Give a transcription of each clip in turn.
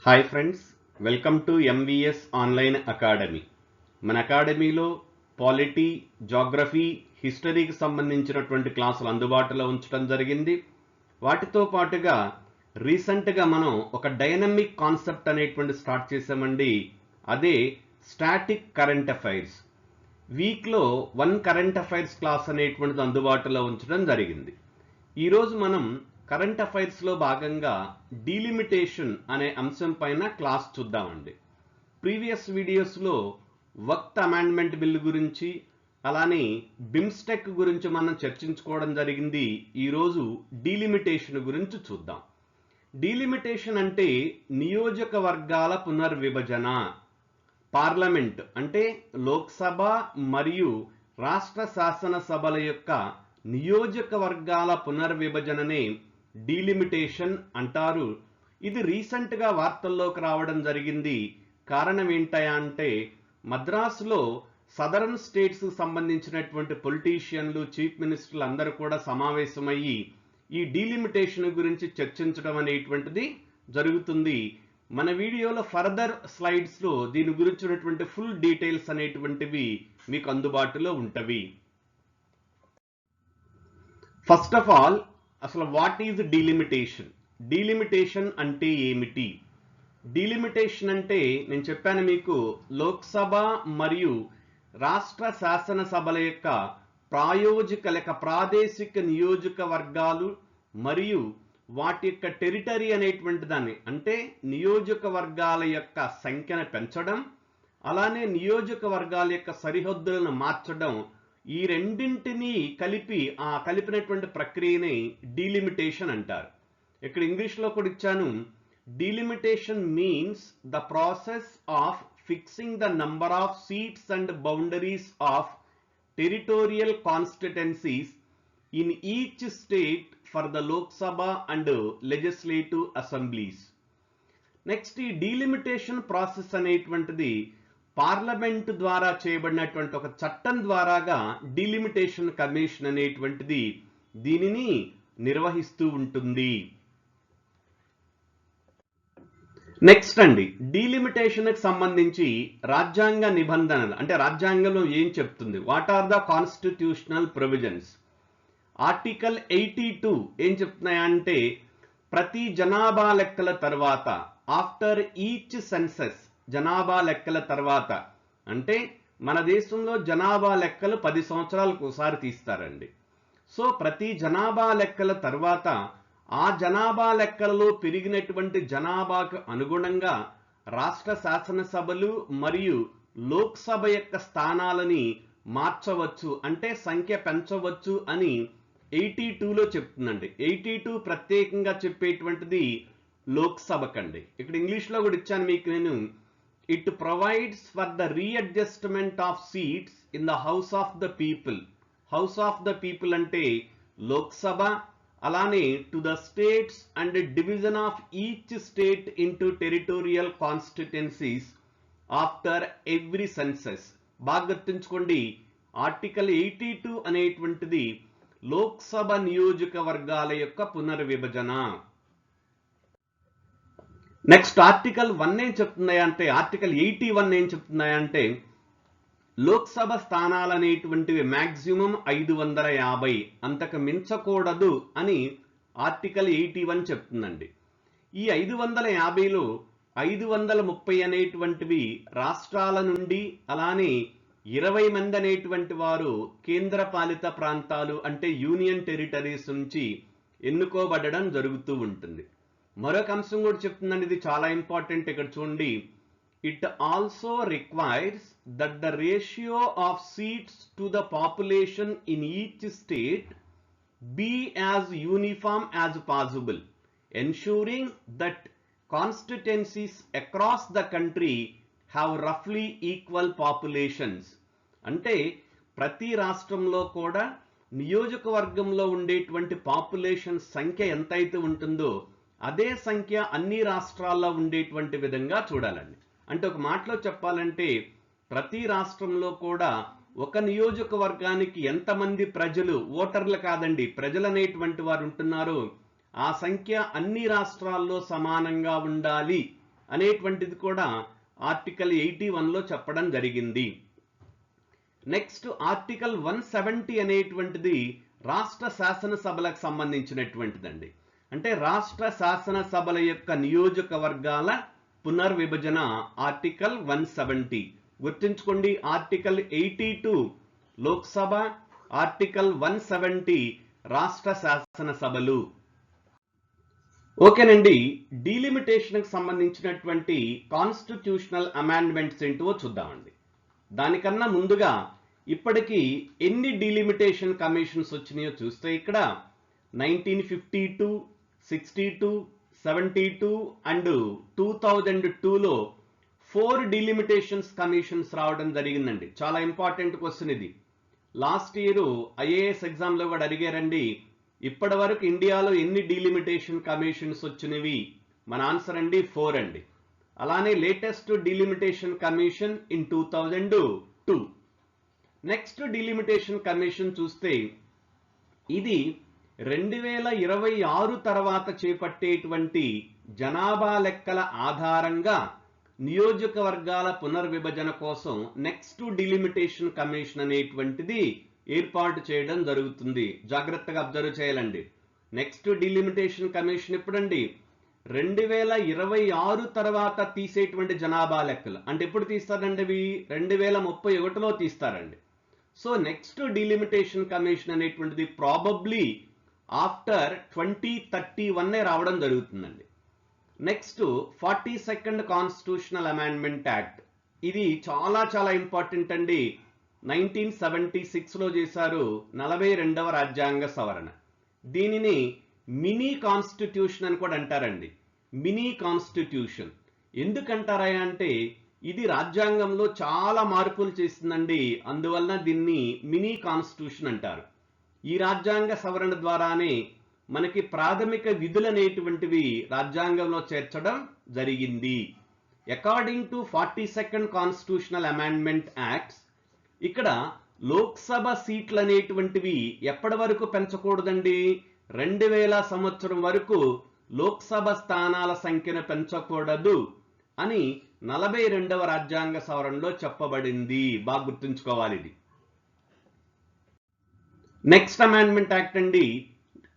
Hi friends, welcome to MVS online academy. మన అకాడమీలో polity, geography, హిస్టరీకి సంబంధించినటువంటి క్లాసులు అందుబాటులో ఉంచడం జరిగింది. వాటితో పాటుగా రీసెంట్గా మనం ఒక డైనమిక్ కాన్సెప్ట్ అనేటువంటి స్టార్ట్ చేసామండి. అదే స్టాటిక్ కరెంట్ అఫైర్స్. వీక్లో 1 కరెంట్ అఫైర్స్ క్లాస్ అనేటువంటిది అందుబాటులో ఉంచడం జరిగింది. ఈరోజు మనం కరెంట్ అఫైర్స్లో భాగంగా డీలిమిటేషన్ అనే అంశం పైన క్లాస్ చూద్దామండి. ప్రీవియస్ వీడియోస్లో వక్త్ అమెండ్మెంట్ బిల్ గురించి, అలానే బిమ్స్టెక్ గురించి మనం చర్చించుకోవడం జరిగింది. ఈరోజు డీలిమిటేషన్ గురించి చూద్దాం. డీలిమిటేషన్ అంటే నియోజకవర్గాల పునర్విభజన. పార్లమెంట్ అంటే లోక్సభ మరియు రాష్ట్ర శాసనసభల యొక్క నియోజకవర్గాల పునర్విభజననే డీలిమిటేషన్ అంటారు. ఇది రీసెంట్గా వార్తల్లోకి రావడం జరిగింది. కారణం ఏంటయా అంటే మద్రాసులో సదరన్ స్టేట్స్కి సంబంధించినటువంటి పొలిటీషియన్లు, చీఫ్ మినిస్టర్లు అందరూ కూడా సమావేశమయ్యి ఈ డీలిమిటేషన్ గురించి చర్చించడం అనేటువంటిది జరుగుతుంది. మన వీడియోలో ఫర్దర్ స్లైడ్స్లో దీని గురించి ఉన్నటువంటి ఫుల్ డీటెయిల్స్ అనేటువంటివి మీకు అందుబాటులో ఉంటవి. ఫస్ట్ ఆఫ్ ఆల్, అసలు వాట్ ఈజ్ డీలిమిటేషన్? డీలిమిటేషన్ అంటే ఏమిటి? డీలిమిటేషన్ అంటే నేను చెప్పాను మీకు, లోక్సభ మరియు రాష్ట్ర శాసనసభల యొక్క ప్రాదేశిక నియోజకవర్గాలు మరియు వాటి యొక్క టెరిటరీ అనేటువంటి దాన్ని, అంటే నియోజకవర్గాల యొక్క సంఖ్యను పెంచడం, అలానే నియోజకవర్గాల యొక్క సరిహద్దులను మార్చడం, ఈ రెండింటినీ కలిపినటువంటి ప్రక్రియని డీలిమిటేషన్ అంటారు. ఇక్కడ ఇంగ్లీష్లో కూడా ఇచ్చాను. Delimitation means the process of fixing the number of seats and boundaries of territorial constituencies in each state for the Lok Sabha and legislative assemblies. Next, ఈ డీలిమిటేషన్ ప్రాసెస్ అనేటువంటిది పార్లమెంట్ ద్వారా చేయబడినటువంటి ఒక చట్టం ద్వారాగా డీలిమిటేషన్ కమిషన్ అనేటువంటిది దీనిని నిర్వహిస్తూ ఉంటుంది. నెక్స్ట్ అండి, డీలిమిటేషన్ కి సంబంధించి రాజ్యాంగ నిబంధనలు, అంటే రాజ్యాంగంలో ఏం చెప్తుంది, what are the constitutional provisions. Article 82 ఏం చెప్తున్నాయంటే, ప్రతి జనాభా లెక్కల తర్వాత, ఆఫ్టర్ ఈచ్ సెన్సస్, జనాభా లెక్కల తర్వాత, అంటే మన దేశంలో జనాభా లెక్కలు 10 సంవత్సరాలకు ఒకసారి తీస్తారండి. సో ప్రతి జనాభా లెక్కల తర్వాత ఆ జనాభా లెక్కలలో పెరిగినటువంటి జనాభాకు అనుగుణంగా రాష్ట్ర శాసనసభలు మరియు లోక్సభ యొక్క స్థానాలని మార్చవచ్చు, అంటే సంఖ్య పెంచవచ్చు అని 82లో చెప్తుందండి. 82 ప్రత్యేకంగా చెప్పేటువంటిది లోక్సభకండి. ఇక్కడ ఇంగ్లీష్లో కూడా ఇచ్చాను మీకు నేను. It provides for the readjustment of seats in the House of the People. House of the People అంటే లోక్సభ, అలానే to the states and division of each state into territorial constituencies after every census. బాగా గుర్తుంచుకోండి, article 82 అనేటువంటిది లోక్సభ నియోజకవర్గాల యొక్క పునర్విభజన. Next, article 1 ఏం చెప్తున్నాయంటే, article 81 ఏం చెప్తున్నాయంటే, లోక్సభ స్థానాలు అనేటువంటివి మ్యాక్సిమం 550, అంతకు మించకూడదు అని ఆర్టికల్ 81 చెప్తుందండి. ఈ 550లో 530 అనేటువంటివి రాష్ట్రాల నుండి, అలానే 20 మంది అనేటువంటి వారు కేంద్రపాలిత ప్రాంతాలు అంటే యూనియన్ టెరిటరీస్ నుంచి ఎన్నుకోబడడం జరుగుతూ ఉంటుంది. మరొక అంశం కూడా చెప్తుందండి, ఇది చాలా ఇంపార్టెంట్. ఇక్కడ చూడండి, it also requires that the ratio of seats to the population in each state be as uniform as possible, ensuring that constituencies across the country have రఫ్లీ ఈక్వల్ పాపులేషన్స్. అంటే ప్రతి రాష్ట్రంలో కూడా నియోజకవర్గంలో ఉండేటువంటి పాపులేషన్ సంఖ్య ఎంతైతే ఉంటుందో అదే సంఖ్య అన్ని రాష్ట్రాల్లో ఉండేటువంటి విధంగా చూడాలండి. అంటే ఒక మాటలో చెప్పాలంటే, ప్రతి రాష్ట్రంలో కూడా ఒక నియోజకవర్గానికి ఎంతమంది ప్రజలు, ఓటర్లు కాదండి, ప్రజలు అనేటువంటి వారు ఉంటున్నారో ఆ సంఖ్య అన్ని రాష్ట్రాల్లో సమానంగా ఉండాలి అనేటువంటిది కూడా ఆర్టికల్ 81లో చెప్పడం జరిగింది. నెక్స్ట్ ఆర్టికల్ 170 అనేటువంటిది రాష్ట్ర శాసనసభలకు సంబంధించినటువంటిదండి. అంటే రాష్ట్ర శాసనసభల యొక్క నియోజకవర్గాల పునర్విభజన ఆర్టికల్ 170. గుర్తుంచుకోండి, ఆర్టికల్ 82 లోక్సభ, ఆర్టికల్ 170 రాష్ట్ర శాసనసభలు. ఓకేనండి, డీలిమిటేషన్కి సంబంధించినటువంటి కాన్స్టిట్యూషనల్ అమెండ్మెంట్స్ ఏంటో చూద్దామండి. దానికన్నా ముందుగా ఇప్పటికీ ఎన్ని డీలిమిటేషన్ కమిషన్స్ వచ్చినాయో చూస్తే ఇక్కడ 1952, 62, 72 అండ్ 2002లో 4 డీలిమిటేషన్స్ కమిషన్స్ రావడం జరిగిందండి. చాలా ఇంపార్టెంట్ క్వశ్చన్ ఇది. లాస్ట్ ఇయర్ ఐఏఎస్ ఎగ్జామ్లో కూడా అడిగారండి, ఇప్పటి వరకు ఇండియాలో ఎన్ని డీలిమిటేషన్ కమిషన్స్ వచ్చినవి? మన ఆన్సర్ అండి 4 అండి. అలానే latest delimitation commission in 2002. Next delimitation commission చూస్తే ఇది 2026 తర్వాత చేపట్టేటువంటి జనాభా లెక్కల ఆధారంగా నియోజకవర్గాల పునర్విభజన కోసం నెక్స్ట్ డీలిమిటేషన్ కమిషన్ అనేటువంటిది ఏర్పాటు చేయడం జరుగుతుంది. జాగ్రత్తగా అబ్జర్వ్ చేయాలండి. నెక్స్ట్ డీలిమిటేషన్ కమిషన్ ఎప్పుడండి? 2026 తర్వాత తీసేటువంటి జనాభా లెక్కలు. అంటే ఎప్పుడు తీస్తారండి? అవి 2031లో తీస్తారండి. సో నెక్స్ట్ డీలిమిటేషన్ కమిషన్ అనేటువంటిది ప్రాబబ్లీ ఆఫ్టర్ 2031 రావడం జరుగుతుందండి. Next 42nd constitutional amendment act. ఇది చాలా చాలా ఇంపార్టెంట్ అండి. 1976లో చేశారు 42వ రాజ్యాంగ సవరణ. దీనిని మినీ కాన్స్టిట్యూషన్ అని కూడా అంటారండి. మినీ కాన్స్టిట్యూషన్ ఎందుకంటారా అంటే ఇది రాజ్యాంగంలో చాలా మార్పులు చేసిందండి, అందువలన దీన్ని మినీ కాన్స్టిట్యూషన్ అంటారు. ఈ రాజ్యాంగ సవరణ ద్వారానే మనకి ప్రాథమిక విధులు అనేటువంటివి రాజ్యాంగంలో చేర్చడం జరిగింది. According to 42nd constitutional amendment acts ఇక్కడ లోక్సభ సీట్లు అనేటువంటివి ఎప్పటి వరకు పెంచకూడదండి? 2000 సంవత్సరం వరకు లోక్సభ స్థానాల సంఖ్యను పెంచకూడదు అని 42వ రాజ్యాంగ సవరణలో చెప్పబడింది. బాగా గుర్తుంచుకోవాలి ఇది. నెక్స్ట్ అమెండ్మెంట్ యాక్ట్ అండి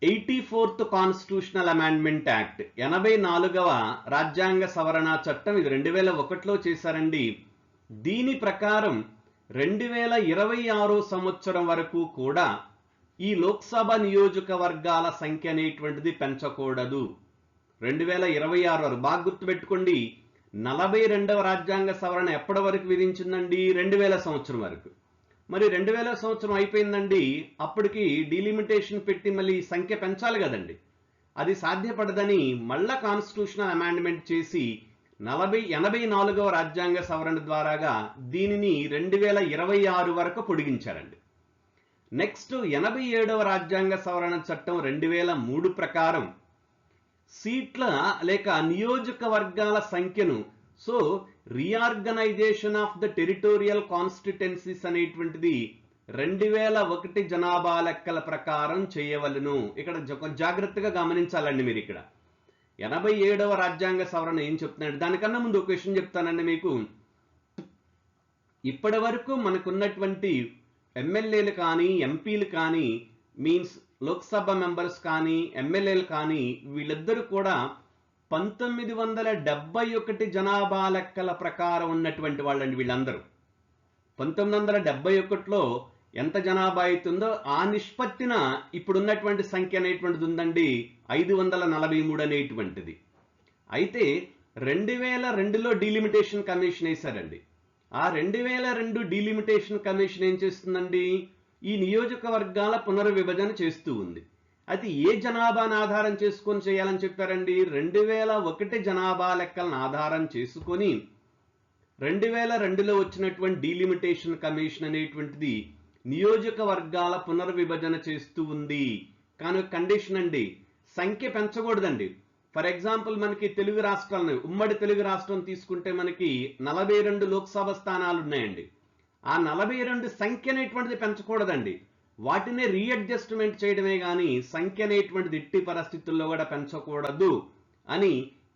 84th కాన్స్టిట్యూషనల్ అమెండ్మెంట్ యాక్ట్. 84వ రాజ్యాంగ సవరణ చట్టం. ఇది 2001లో చేశారండి. దీని ప్రకారం 2026 సంవత్సరం వరకు కూడా ఈ లోక్సభ నియోజకవర్గాల సంఖ్య అనేటువంటిది పెంచకూడదు. 2026 వరకు. బాగా గుర్తుపెట్టుకోండి, 42వ రాజ్యాంగ సవరణ ఎప్పటి వరకు విధించిందండి? 2000 సంవత్సరం వరకు. మరి 2000 సంవత్సరం అయిపోయిందండి, అప్పటికి డీలిమిటేషన్ పెట్టి మళ్ళీ సంఖ్య పెంచాలి కదండి. అది సాధ్యపడదని మళ్ళా కాన్స్టిట్యూషనల్ అమెండ్మెంట్ చేసి 84వ రాజ్యాంగ సవరణ ద్వారాగా దీనిని 2026 వరకు పొడిగించారండి. నెక్స్ట్ 87వ రాజ్యాంగ సవరణ చట్టం 2003 ప్రకారం సీట్ల లేక నియోజకవర్గాల సంఖ్యను reorganisation of the territorial constituencies అనేటువంటిది 2001 జనాభా లెక్కల ప్రకారం చేయవలను. ఇక్కడ జాగ్రత్తగా గమనించాలండి మీరు. ఇక్కడ 87వ రాజ్యాంగ సవరణ ఏం చెప్తున్నాడు? దానికన్నా ముందు ఒక క్వశ్చన్ చెప్తానండి మీకు. ఇప్పటి వరకు మనకున్నటువంటి ఎమ్మెల్యేలు కానీ ఎంపీలు కానీ మీన్స్ లోక్సభ మెంబర్స్ కానీ ఎమ్మెల్యేలు కానీ వీళ్ళిద్దరూ కూడా 1971 జనాభా లెక్కల ప్రకారం ఉన్నటువంటి వాళ్ళండి వీళ్ళందరూ. 1971లో ఎంత జనాభా అవుతుందో ఆ నిష్పత్తిన ఇప్పుడున్నటువంటి సంఖ్య అనేటువంటిది ఉందండి 543 అనేటువంటిది. అయితే 2002లో డీలిమిటేషన్ కమిషన్ వేశారండి. ఆ 2002 డీలిమిటేషన్ కమిషన్ ఏం చేస్తుందండి? ఈ నియోజకవర్గాల పునర్విభజన చేస్తూ ఉంది. అది ఏ జనాభాను ఆధారం చేసుకొని చేయాలని చెప్పారండి? 2001 జనాభా లెక్కలను ఆధారం చేసుకొని 2002లో వచ్చినటువంటి డీలిమిటేషన్ కమిషన్ అనేటువంటిది నియోజకవర్గాల పునర్విభజన చేస్తూ ఉంది. కానీ కండిషన్ అండి, సంఖ్య పెంచకూడదండి. ఫర్ ఎగ్జాంపుల్ మనకి తెలుగు రాష్ట్రాలను, ఉమ్మడి తెలుగు రాష్ట్రం తీసుకుంటే మనకి 42 లోక్సభ స్థానాలు ఉన్నాయండి. ఆ 42 సంఖ్య అనేటువంటిది పెంచకూడదండి, వాటినే రీఅడ్జస్ట్మెంట్ చేయడమే కానీ సంఖ్య అనేటువంటిది ఎట్టి పరిస్థితుల్లో కూడా పెంచకూడదు అని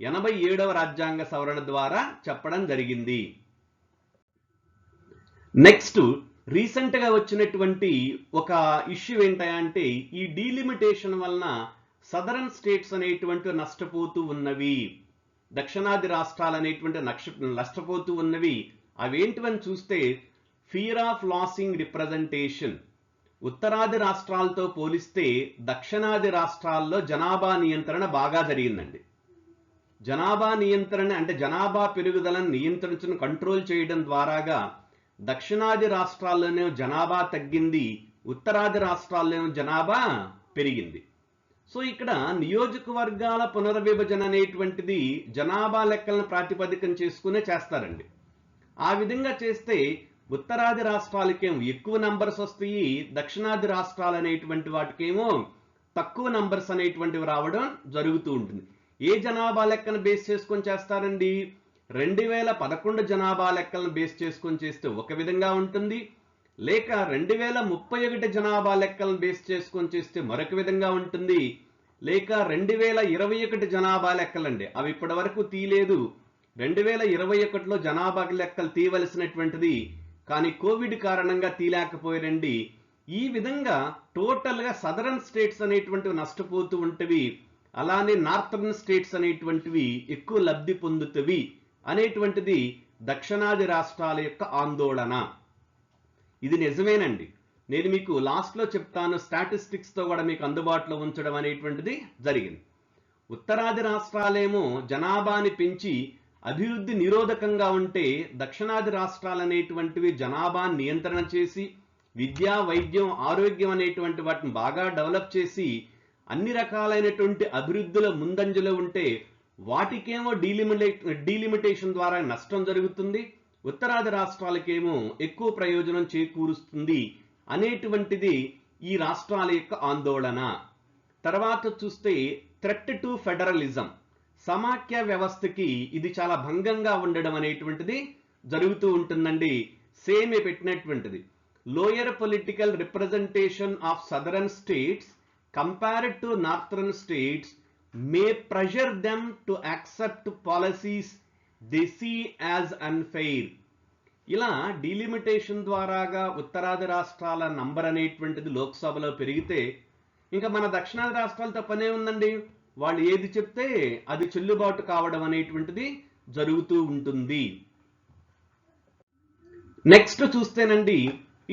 87వ రాజ్యాంగ సవరణ ద్వారా చెప్పడం జరిగింది. నెక్స్ట్ రీసెంట్ గా వచ్చినటువంటి ఒక ఇష్యూ ఏంటంటే ఈ డీలిమిటేషన్ వలన సదరన్ స్టేట్స్ అనేటువంటి నష్టపోతూ ఉన్నవి, దక్షిణాది రాష్ట్రాలు అనేటువంటి నష్టపోతూ ఉన్నవి. అవేంటివని చూస్తే ఫియర్ ఆఫ్ లాసింగ్ రిప్రజెంటేషన్. ఉత్తరాది రాష్ట్రాలతో పోలిస్తే దక్షిణాది రాష్ట్రాల్లో జనాభా నియంత్రణ బాగా జరిగిందండి. జనాభా నియంత్రణ అంటే జనాభా పెరుగుదలను నియంత్రించడం, కంట్రోల్ చేయడం ద్వారాగా దక్షిణాది రాష్ట్రాల్లోనే జనాభా తగ్గింది, ఉత్తరాది రాష్ట్రాల్లోనే జనాభా పెరిగింది. సో ఇక్కడ నియోజకవర్గాల పునర్విభజన అనేటువంటిది జనాభా లెక్కలను ప్రాతిపదికం చేసుకునే చేస్తారండి. ఆ విధంగా చేస్తే ఉత్తరాది రాష్ట్రాలకేమో ఎక్కువ నంబర్స్ వస్తాయి, దక్షిణాది రాష్ట్రాలు అనేటువంటి వాటికేమో తక్కువ నంబర్స్ అనేటువంటివి రావడం జరుగుతూ ఉంటుంది. ఏ జనాభా లెక్కను బేస్ చేసుకొని చేస్తారండి? 2011 జనాభా లెక్కలను బేస్ చేసుకొని చేస్తే ఒక విధంగా ఉంటుంది, లేక 2031 జనాభా లెక్కలను బేస్ చేసుకొని చేస్తే మరొక విధంగా ఉంటుంది, లేక 2021 జనాభా లెక్కలండి అవి ఇప్పటి వరకు తీయలేదు. 2021లో జనాభా లెక్కలు తీయవలసినటువంటిది కానీ కోవిడ్ కారణంగా తీయలేకపోయారండి. ఈ విధంగా టోటల్ గా సదరన్ స్టేట్స్ అనేటువంటివి నష్టపోతూ ఉంటవి, అలానే నార్థర్న్ స్టేట్స్ అనేటువంటివి ఎక్కువ లబ్ధి పొందుతవి అనేటువంటిది దక్షిణాది రాష్ట్రాల యొక్క ఆందోళన. ఇది నిజమేనండి. నేను మీకు లాస్ట్ లో చెప్తాను, స్టాటిస్టిక్స్ తో కూడా మీకు అందుబాటులో ఉంచడం అనేటువంటిది జరిగింది. ఉత్తరాది రాష్ట్రాలేమో జనాభాని పెంచి అభివృద్ధి నిరోధకంగా ఉంటే, దక్షిణాది రాష్ట్రాలు అనేటువంటివి జనాభా నియంత్రణ చేసి విద్య, వైద్యం, ఆరోగ్యం అనేటువంటి వాటిని బాగా డెవలప్ చేసి అన్ని రకాలైనటువంటి అభివృద్ధిలో ముందంజలో ఉంటే వాటికేమో డీలిమిటేషన్ ద్వారా నష్టం జరుగుతుంది, ఉత్తరాది రాష్ట్రాలకేమో ఎక్కువ ప్రయోజనం చేకూరుస్తుంది అనేటువంటిది ఈ రాష్ట్రాల యొక్క ఆందోళన. తర్వాత చూస్తే థ్రెట్ టు ఫెడరలిజం, సమాఖ్య వ్యవస్థకి ఇది చాలా భంగంగా ఉండడం అనేటువంటిది జరుగుతూ ఉంటుందండి. సేమ్ పెట్టినటువంటిది lower political representation of southern states compared to northern states may pressure them to accept policies they see as unfair. ఇలా డీలిమిటేషన్ ద్వారాగా ఉత్తరాది రాష్ట్రాల నంబర్ అనేటువంటిది లోక్సభలో పెరిగితే ఇంకా మన దక్షిణాది రాష్ట్రాలతో పనే ఉందండి, వాళ్ళు ఏది చెప్తే అది చెల్లుబాటు కావడం అనేటువంటిది జరుగుతూ ఉంటుంది. నెక్స్ట్ చూస్తేనండి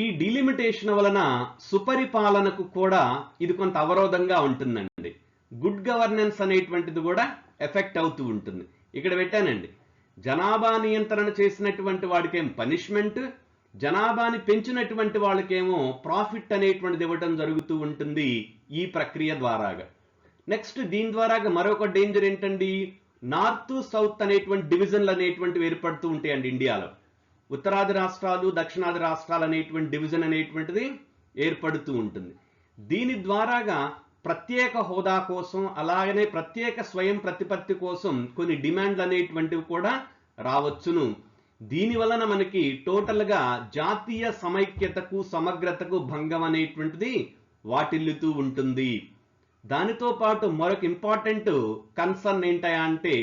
ఈ డీలిమిటేషన్ వలన సుపరిపాలనకు కూడా ఇది కొంత అవరోధంగా ఉంటుందండి. గుడ్ గవర్నెన్స్ అనేటువంటిది కూడా ఎఫెక్ట్ అవుతూ ఉంటుంది. ఇక్కడ పెట్టానండి, జనాభా నియంత్రణ చేసినటువంటి వాడికేం పనిష్మెంట్, జనాభాని పెంచినటువంటి వాళ్ళకేమో ప్రాఫిట్ అనేటువంటిది ఇవ్వడం జరుగుతూ ఉంటుంది ఈ ప్రక్రియ ద్వారాగా. నెక్స్ట్ దీని ద్వారాగా మరొక డేంజర్ ఏంటండి, నార్త్ సౌత్ అనేటువంటి డివిజన్లు అనేటువంటివి ఏర్పడుతూ ఉంటాయండి ఇండియాలో. ఉత్తరాది రాష్ట్రాలు, దక్షిణాది రాష్ట్రాలు అనేటువంటి డివిజన్ అనేటువంటిది ఏర్పడుతూ ఉంటుంది. దీని ద్వారాగా ప్రత్యేక హోదా కోసం, అలాగనే ప్రత్యేక స్వయం ప్రతిపత్తి కోసం కొన్ని డిమాండ్లు అనేటువంటివి కూడా రావచ్చును. దీని వలన మనకి టోటల్ గా జాతీయ సమైక్యతకు, సమగ్రతకు భంగం అనేటువంటిది వాటిల్లుతూ ఉంటుంది. దానితో పాటు మరొక ఇంపార్టెంట్ కన్సర్న్ ఏంటయా అంటే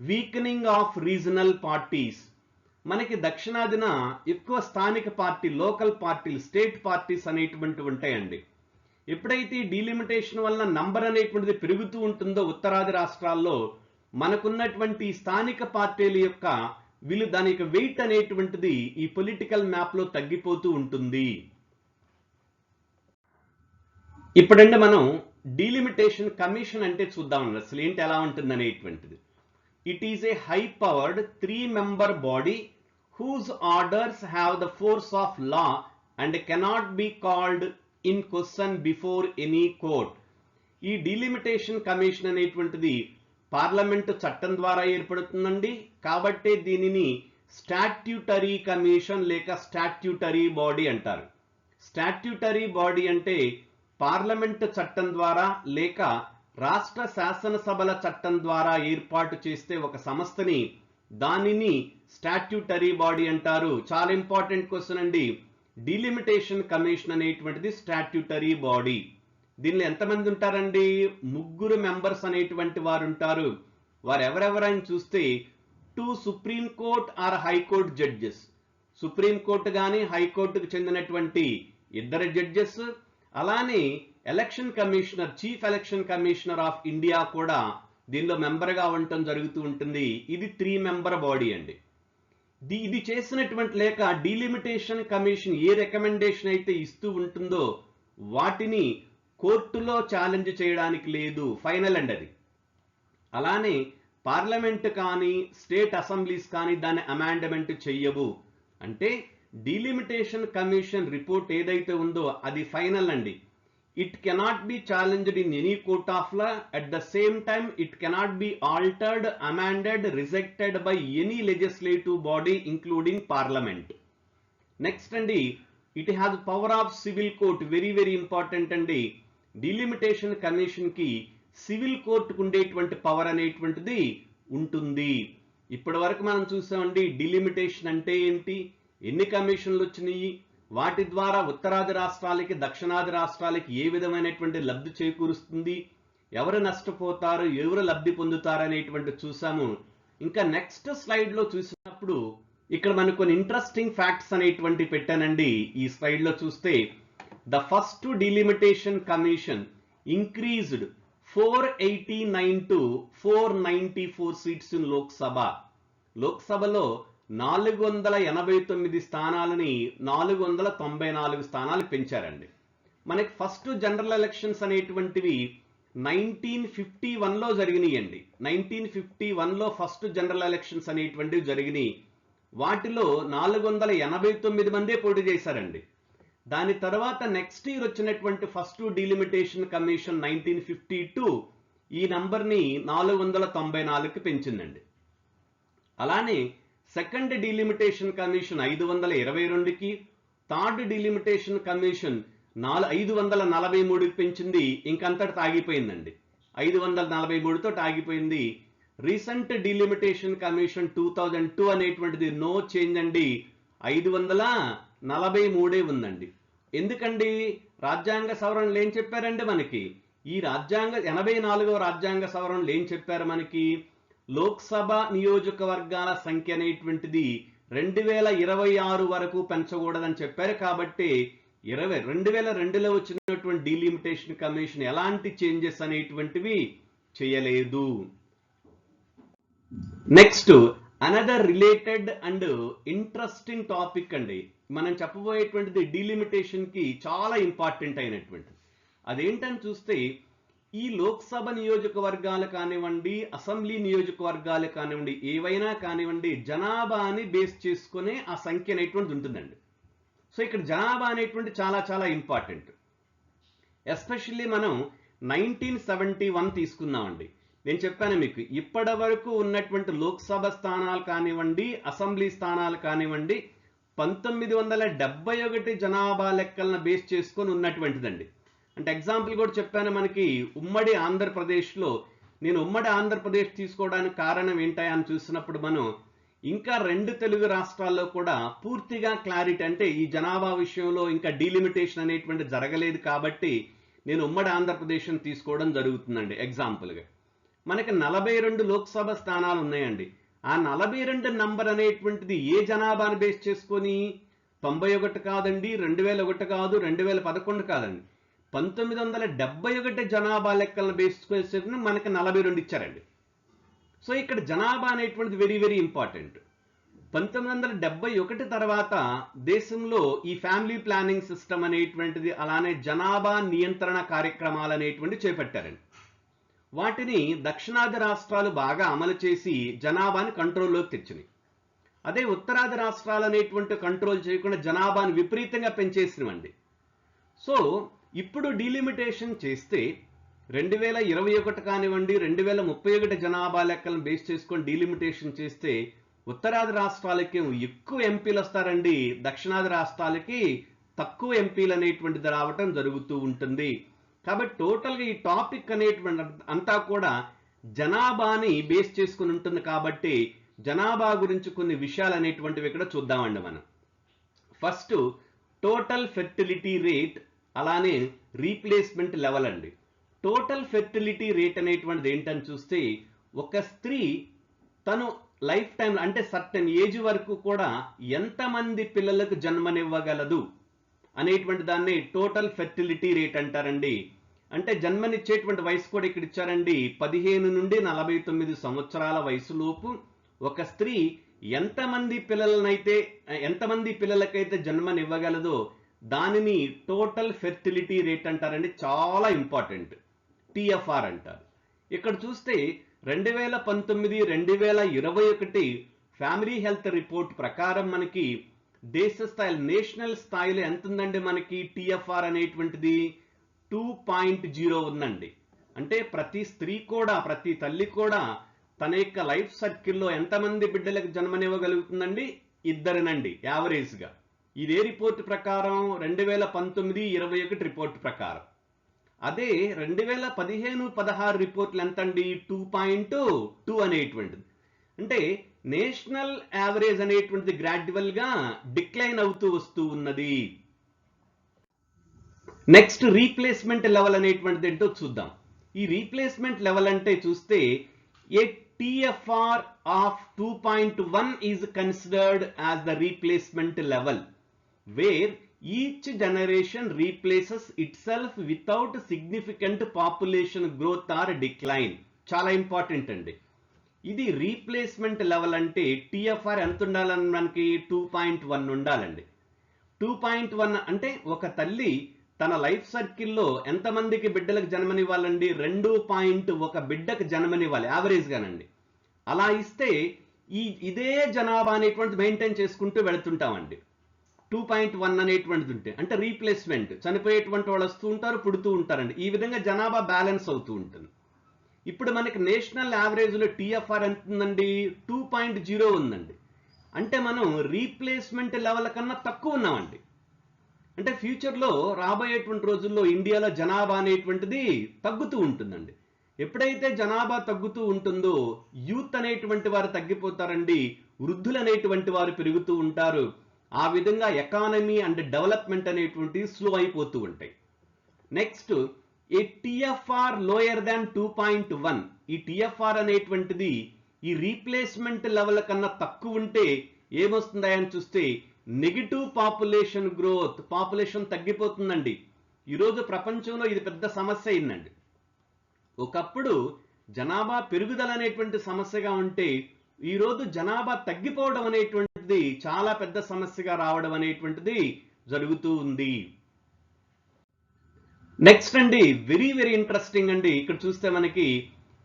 వీకనింగ్ ఆఫ్ రీజనల్ పార్టీస్. మనకి దక్షిణాదిన ఎక్కువ స్థానిక పార్టీ, లోకల్ పార్టీలు, స్టేట్ పార్టీస్ అనేటువంటివి ఉంటాయండి. ఎప్పుడైతే డీలిమిటేషన్ వలన నంబర్ అనేటువంటిది పెరుగుతూ ఉంటుందో ఉత్తరాది రాష్ట్రాల్లో మనకున్నటువంటి స్థానిక పార్టీల యొక్క దాని యొక్క వెయిట్ అనేటువంటిది ఈ పొలిటికల్ మ్యాప్ లో తగ్గిపోతూ ఉంటుంది. ఇప్పుడంటే మనం డీలిమిటేషన్ కమిషన్ అంటే చూద్దాం అసలు ఏంటి, ఎలా ఉంటుంది అనేటువంటిది. It is a high powered 3-member body whose orders have the force of law and cannot be called in question before any court. ఈ డీలిమిటేషన్ కమిషన్ అనేటువంటిది పార్లమెంటు చట్టం ద్వారా ఏర్పడుతుందండి. కాబట్టి దీనిని స్టాట్యూటరీ కమిషన్ లేక స్టాట్యూటరీ బాడీ అంటారు. స్టాట్యూటరీ బాడీ అంటే parliament చట్టం ద్వారా లేక రాష్ట్ర శాసనసభల చట్టం ద్వారా ఏర్పాటు చేస్తే ఒక సంస్థని, దానిని స్టాట్యూటరీ బాడీ అంటారు. చాలా ఇంపార్టెంట్ క్వశ్చన్ అండి. డీలిమిటేషన్ కమిషన్ అనేటువంటిది స్టాట్యూటరీ బాడీ. దీనిలో ఎంతమంది ఉంటారండి? 3 మెంబర్స్ అనేటువంటి వారు ఉంటారు. వారు ఎవరెవరని చూస్తే 2 supreme court or high court judges, supreme court కానీ హైకోర్టుకు చెందినటువంటి 2 జడ్జెస్, అలానే election commissioner, chief election commissioner of India కూడా దీనిలో మెంబర్గా ఉండటం జరుగుతూ ఉంటుంది. ఇది 3 మెంబర్ బాడీ అండి. ఇది చేసినటువంటి లేక డీలిమిటేషన్ కమిషన్ ఏ రికమెండేషన్ అయితే ఇస్తూ ఉంటుందో వాటిని కోర్టులో ఛాలెంజ్ చేయడానికి లేదు, ఫైనల్ అండి అది. అలానే పార్లమెంట్ కానీ స్టేట్ అసెంబ్లీస్ కానీ దాన్ని అమెండ్మెంట్ చెయ్యవు. అంటే డీలిమిటేషన్ కమిషన్ రిపోర్ట్ ఏదైతే ఉందో అది ఫైనల్ అండి. It cannot be challenged in any court of law. At the same time, it cannot be altered, amended, rejected by any legislative body, including parliament. Next andi, it has power of civil court. Very, very important andi. Delimitation commission ki civil court కుండేటువంటి power అనేటువంటిది ఉంటుంది. ఇప్పటి వరకు మనం చూసామండి delimitation అంటే ఏంటి, ఎన్ని కమిషన్లు వచ్చినాయి, వాటి ద్వారా ఉత్తరాది రాష్ట్రాలకి దక్షిణాది రాష్ట్రాలకి ఏ విధమైనటువంటి లబ్ధి చేకూరుస్తుంది, ఎవరు నష్టపోతారు, ఎవరు లబ్ధి పొందుతారు అనేటువంటి చూసాము. ఇంకా నెక్స్ట్ స్లైడ్ లో చూసినప్పుడు ఇక్కడ మనకు కొన్ని ఇంట్రెస్టింగ్ ఫ్యాక్ట్స్ అనేటువంటి పెట్టానండి. ఈ స్లైడ్ లో చూస్తే the first delimitation commission increased 489 to 494 seats in Lok Sabha. లోక్సభలో 489 స్థానాలని 494 స్థానాలు పెంచారండి. మనకి ఫస్ట్ జనరల్ ఎలక్షన్స్ అనేటువంటివి 1951లో జరిగినాయండి. 1951లో ఫస్ట్ జనరల్ ఎలక్షన్స్ అనేటువంటివి జరిగినాయి. వాటిలో 489 మందే పోటీ చేశారండి. దాని తర్వాత నెక్స్ట్ ఇయర్ వచ్చినటువంటి ఫస్ట్ డిలిమిటేషన్ కమిషన్ 1952 ఈ నంబర్ని 494కి పెంచిందండి. అలానే సెకండ్ డిలిమిటేషన్ కమిషన్ 522కి, థర్డ్ డిలిమిటేషన్ కమిషన్ 543కి పెంచింది. ఇంకంతటితో ఆగిపోయిందండి, 543తో ఆగిపోయింది. రీసెంట్ డిలిమిటేషన్ కమిషన్ 2002 అనేటువంటిది నో చేంజ్ అండి, 543 ఉందండి. ఎందుకండి, రాజ్యాంగ సవరణలు ఏం చెప్పారండి మనకి, ఈ 84వ రాజ్యాంగ సవరణలు ఏం చెప్పారు మనకి, లోక్సభ నియోజకవర్గాల సంఖ్య అనేటువంటిది 2026 వరకు పెంచకూడదని చెప్పారు. కాబట్టి 2002లో వచ్చినటువంటి డిలిమిటేషన్ కమిషన్ ఎలాంటి చేంజెస్ అనేటువంటివి చేయలేదు. Next another related and interesting topic అండి, మనం చెప్పబోయేటువంటిది డిలిమిటేషన్ కి చాలా ఇంపార్టెంట్ అయినటువంటి. అదేంటని చూస్తే ఈ లోక్సభ నియోజకవర్గాలు కానివ్వండి, అసెంబ్లీ నియోజకవర్గాలు కానివ్వండి, ఏవైనా కానివ్వండి, జనాభాని బేస్ చేసుకునే ఆ సంఖ్య అనేటువంటిది ఉంటుందండి. సో ఇక్కడ జనాభా అనేటువంటి చాలా చాలా ఇంపార్టెంట్. ఎస్పెషల్లీ మనం 1971 తీసుకుందామండి. నేను చెప్పాను మీకు, ఇప్పటి వరకు ఉన్నటువంటి లోక్సభ స్థానాలు కానివ్వండి, అసెంబ్లీ స్థానాలు కానివ్వండి, 1971 జనాభా లెక్కలను బేస్ చేసుకొని ఉన్నటువంటిదండి. అంటే ఎగ్జాంపుల్ కూడా చెప్పాను, మనకి ఉమ్మడి ఆంధ్రప్రదేశ్లో, నేను ఉమ్మడి ఆంధ్రప్రదేశ్ తీసుకోవడానికి కారణం ఏంటని చూసినప్పుడు మనం ఇంకా 2 తెలుగు రాష్ట్రాల్లో కూడా పూర్తిగా క్లారిటీ, అంటే ఈ జనాభా విషయంలో ఇంకా డీలిమిటేషన్ అనేటువంటి జరగలేదు కాబట్టి నేను ఉమ్మడి ఆంధ్రప్రదేశ్ని తీసుకోవడం జరుగుతుందండి. ఎగ్జాంపుల్గా మనకి 42 లోక్సభ స్థానాలు ఉన్నాయండి. ఆ 42 నంబర్ అనేటువంటిది ఏ జనాభాను బేస్ చేసుకొని, 91 కాదండి, 2001 కాదు, 2011 కాదండి, 1971 జనాభా లెక్కలను బేస్ చేసుకుని మనకి 42 ఇచ్చారండి. సో ఇక్కడ జనాభా అనేటువంటిది వెరీ వెరీ ఇంపార్టెంట్. 1971 తర్వాత దేశంలో ఈ ఫ్యామిలీ ప్లానింగ్ సిస్టమ్ అనేటువంటిది, అలానే జనాభా నియంత్రణ కార్యక్రమాలు అనేటువంటి చేపట్టారండి. వాటిని దక్షిణాది రాష్ట్రాలు బాగా అమలు చేసి జనాభాని కంట్రోల్లోకి తెచ్చినాయి. అదే ఉత్తరాది రాష్ట్రాలు అనేటువంటి కంట్రోల్ చేయకుండా జనాభాని విపరీతంగా పెంచేసినవండి. సో ఇప్పుడు డీలిమిటేషన్ చేస్తే 2021 కానివ్వండి, 2031 జనాభా లెక్కలను బేస్ చేసుకొని డీలిమిటేషన్ చేస్తే ఉత్తరాది రాష్ట్రాలకి ఎక్కువ ఎంపీలు వస్తారండి, దక్షిణాది రాష్ట్రాలకి తక్కువ ఎంపీలు అనేటువంటిది రావటం జరుగుతూ ఉంటుంది. కాబట్టి టోటల్గా ఈ టాపిక్ అనేటువంటి అంతా కూడా జనాభాని బేస్ చేసుకుని ఉంటుంది. కాబట్టి జనాభా గురించి కొన్ని విషయాలు అనేటువంటివి ఇక్కడ చూద్దామండి మనం. ఫస్ట్ టోటల్ ఫెర్టిలిటీ రేట్, అలానే రీప్లేస్మెంట్ లెవెల్ అండి. టోటల్ ఫెర్టిలిటీ రేట్ అనేటువంటిది ఏంటని చూస్తే ఒక స్త్రీ తను లైఫ్ టైం అంటే సర్టెన్ ఏజ్ వరకు కూడా ఎంతమంది పిల్లలకు జన్మనివ్వగలదు అనేటువంటి దాన్ని టోటల్ ఫెర్టిలిటీ రేట్ అంటారండి. అంటే జన్మనిచ్చేటువంటి వయసు కూడా ఇక్కడ ఇచ్చారండి. 15 నుండి 49 సంవత్సరాల వయసులోపు ఒక స్త్రీ ఎంతమంది పిల్లలకైతే జన్మనివ్వగలదో దానిని టోటల్ ఫెర్టిలిటీ రేట్ అంటారండి. చాలా ఇంపార్టెంట్, టిఎఫ్ఆర్ అంటారు. ఇక్కడ చూస్తే 2019, 2021 ఫ్యామిలీ హెల్త్ రిపోర్ట్ ప్రకారం మనకి దేశ స్థాయి నేషనల్ స్థాయిలో ఎంత ఉందండి? మనకి టిఎఫ్ఆర్ అనేటువంటిది 2.0 ఉందండి. అంటే ప్రతి స్త్రీ కూడా, ప్రతి తల్లి కూడా తన యొక్క లైఫ్ సర్కిల్లో ఎంతమంది బిడ్డలకు జన్మనివ్వగలుగుతుందండి? 2నండి యావరేజ్గా. ఇదే రిపోర్ట్ ప్రకారం 2019-21 రిపోర్ట్ ప్రకారం. అదే 2015-16 రిపోర్ట్లు ఎంతండి? 2.2 అనేటువంటిది. అంటే నేషనల్ యావరేజ్ అనేటువంటిది గ్రాడ్యువల్ గా డిక్లైన్ అవుతూ వస్తూ ఉన్నది. నెక్స్ట్ రీప్లేస్మెంట్ లెవెల్ అనేటువంటిది ఏంటో చూద్దాం. ఈ రీప్లేస్మెంట్ లెవెల్ అంటే చూస్తే a TFR of 2.1 is considered as the replacement level where each generation replaces itself without significant population growth or decline. చాలా ఇంపార్టెంట్ అండి. ఇది రీప్లేస్మెంట్ లెవెల్ అంటే టిఎఫ్ఆర్ ఎంత ఉండాలని మనకి 2.1 ఉండాలండి. 2.1 అంటే ఒక తల్లి తన లైఫ్ సర్కిల్లో ఎంతమందికి బిడ్డలకు జన్మనివ్వాలండి? 2.1 బిడ్డకు జన్మనివ్వాలి యావరేజ్ గానండి. అలా ఇస్తే ఇదే జనాభా అనేటువంటి మెయింటైన్ చేసుకుంటూ వెళుతుంటామండి. 2.1 అనేటువంటిది ఉంటే అంటే రీప్లేస్మెంట్, చనిపోయేటువంటి వాళ్ళు వస్తూ ఉంటారు, పుడుతూ ఉంటారండి. ఈ విధంగా జనాభా బ్యాలెన్స్ అవుతూ ఉంటుంది. ఇప్పుడు మనకి నేషనల్ యావరేజ్లో టిఎఫ్ఆర్ ఎంత ఉందండి? 2.0 ఉందండి. అంటే మనం రీప్లేస్మెంట్ లెవెల్ కన్నా తక్కువ ఉన్నామండి. అంటే ఫ్యూచర్లో రాబోయేటువంటి రోజుల్లో ఇండియాలో జనాభా అనేటువంటిది తగ్గుతూ ఉంటుందండి. ఎప్పుడైతే జనాభా తగ్గుతూ ఉంటుందో యూత్ అనేటువంటి వారు తగ్గిపోతారండి, వృద్ధులు అనేటువంటి వారు పెరుగుతూ ఉంటారు. ఆ విధంగా ఎకానమీ అండ్ డెవలప్మెంట్ అనేటువంటి స్లో అయిపోతూ ఉంటాయి. నెక్స్ట్ ఏ టిఎఫ్ఆర్ లోయర్ దాన్ 2.1. ఈ టిఎఫ్ఆర్ అనేటువంటిది ఈ రీప్లేస్మెంట్ లెవెల్ కన్నా తక్కువ ఉంటే ఏమొస్తుందా అని చూస్తే నెగిటివ్ పాపులేషన్ గ్రోత్, పాపులేషన్ తగ్గిపోతుందండి. ఈరోజు ప్రపంచంలో ఇది పెద్ద సమస్య అయిందండి. ఒకప్పుడు జనాభా పెరుగుదల అనేటువంటి సమస్యగా ఉంటే ఈరోజు జనాభా తగ్గిపోవడం అనేటువంటిది చాలా పెద్ద సమస్యగా రావడం అనేటువంటిది జరుగుతూ ఉంది. నెక్స్ట్ అండి, వెరీ వెరీ ఇంట్రెస్టింగ్ అండి. ఇక్కడ చూస్తే మనకి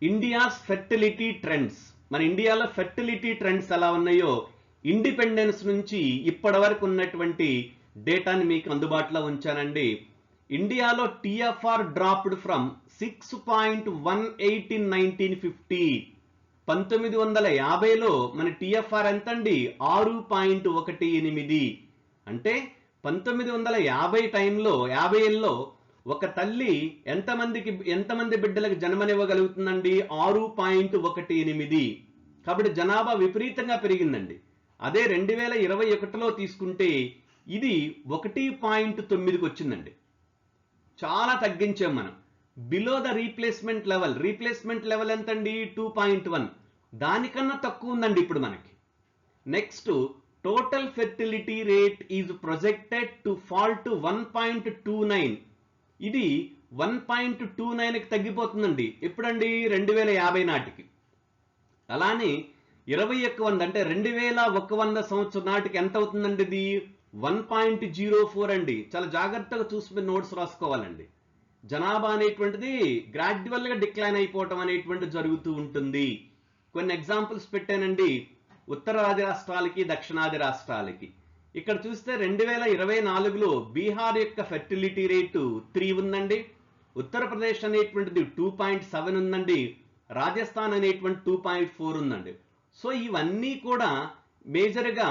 ఇండియాస్ ఫెర్టిలిటీ ట్రెండ్స్, మన ఇండియాలో ఫెర్టిలిటీ ట్రెండ్స్ ఎలా ఉన్నాయో ఇండిపెండెన్స్ నుంచి ఇప్పటి వరకు ఉన్నటువంటి డేటాని మీకు అందుబాటులో ఉంచానండి. ఇండియాలో టిఎఫ్ఆర్ డ్రాప్డ్ ఫ్రమ్ 6.18 in 1950. 1950లో మన టిఎఫ్ఆర్ ఎంతండి? 6.18. అంటే 1950 టైంలో 50లో ఒక తల్లి ఎంతమంది బిడ్డలకు జన్మనివ్వగలుగుతుందండి? 6.18. కాబట్టి జనాభా విపరీతంగా పెరిగిందండి. అదే 2021లో తీసుకుంటే ఇది 1.9కి వచ్చిందండి. చాలా తగ్గించాం మనం. Below the replacement level. Replacement level ఎంతండి? 2.1. దానికన్నా తక్కువ ఉందండి ఇప్పుడు మనకి. Next total fertility rate is projected to fall to 1.29. ఇది 1.29కి తగ్గిపోతుందండి. ఎప్పుడండి? 2050 నాటికి. అలానే 2100 అంటే 2100 సంవత్సరం నాటికి ఎంత అవుతుందండి? ఇది 1.04 అండి. చాలా జాగ్రత్తగా చూసి నోట్స్ రాసుకోవాలండి. జనాభా అనేటువంటిది గ్రాడ్యువల్ గా డిక్లైన్ అయిపోవటం అనేటువంటి జరుగుతూ ఉంటుంది. కొన్ని ఎగ్జాంపుల్స్ పెట్టానండి ఉత్తరాది రాష్ట్రాలకి, దక్షిణాది రాష్ట్రాలకి. ఇక్కడ చూస్తే 2024లో బీహార్ యొక్క ఫెర్టిలిటీ రేటు 3 ఉందండి. ఉత్తరప్రదేశ్ అనేటువంటిది 2.7 ఉందండి. రాజస్థాన్ అనేటువంటి 2.4 ఉందండి. సో ఇవన్నీ కూడా మేజర్గా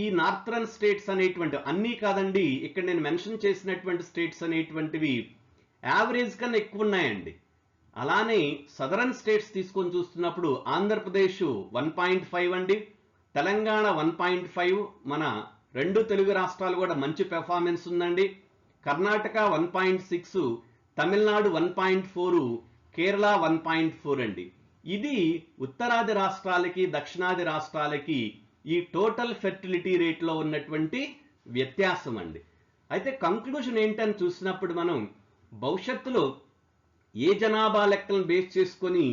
ఈ నార్థరన్ స్టేట్స్ అనేటువంటి, అన్నీ కాదండి, ఇక్కడ నేను మెన్షన్ చేసినటువంటి స్టేట్స్ అనేటువంటివి యావరేజ్ కన్నా ఎక్కువ ఉన్నాయండి. అలానే సదరన్ స్టేట్స్ తీసుకొని చూస్తున్నప్పుడు ఆంధ్రప్రదేశ్ 1.5 అండి, తెలంగాణ 1.5, మన 2 తెలుగు రాష్ట్రాలు కూడా మంచి పెర్ఫార్మెన్స్ ఉందండి. కర్ణాటక 1.6, తమిళనాడు 1.4, కేరళ 1.4 అండి. ఇది ఉత్తరాది రాష్ట్రాలకి దక్షిణాది రాష్ట్రాలకి ఈ టోటల్ ఫెర్టిలిటీ రేట్లో ఉన్నటువంటి వ్యత్యాసం అండి. అయితే కంక్లూజన్ ఏంటని చూసినప్పుడు మనం భవిష్యత్తులో ఏ జనాభా లెక్కలను బేస్ చేసుకొని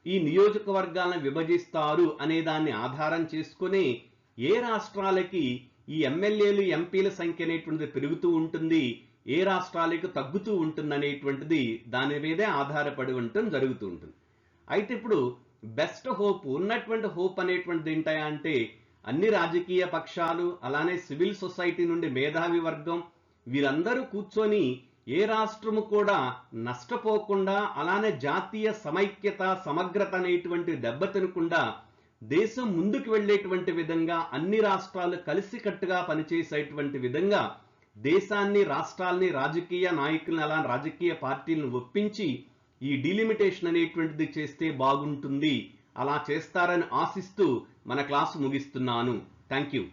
ఈ నియోజకవర్గాలను విభజిస్తారు అనే దాన్ని ఆధారం చేసుకుని ఏ రాష్ట్రాలకి ఈ ఎమ్మెల్యేలు ఎంపీల సంఖ్య అనేటువంటిది పెరుగుతూ ఉంటుంది, ఏ రాష్ట్రాలకు తగ్గుతూ ఉంటుంది అనేటువంటిది దాని మీదే ఆధారపడి ఉండటం జరుగుతూ ఉంటుంది. అయితే ఇప్పుడు బెస్ట్ హోప్ ఉన్నటువంటి హోప్ అనేటువంటిది ఏంటయా అంటే అన్ని రాజకీయ పక్షాలు అలానే సివిల్ సొసైటీ నుండి మేధావి వర్గం వీరందరూ కూర్చొని ఏ రాష్ట్రము కూడా నష్టపోకుండా అలానే జాతీయ సమైక్యత సమగ్రత అనేటువంటి దెబ్బతినకుండా దేశం ముందుకు వెళ్ళేటువంటి విధంగా అన్ని రాష్ట్రాలు కలిసికట్టుగా పనిచేసేటువంటి విధంగా దేశాన్ని రాష్ట్రాల్ని రాజకీయ నాయకులను అలా రాజకీయ పార్టీలను ఒప్పించి ఈ డిలిమిటేషన్ అనేటువంటిది చేస్తే బాగుంటుంది. అలా చేస్తారని ఆశిస్తూ మన క్లాసు ముగిస్తున్నాను. Thank you.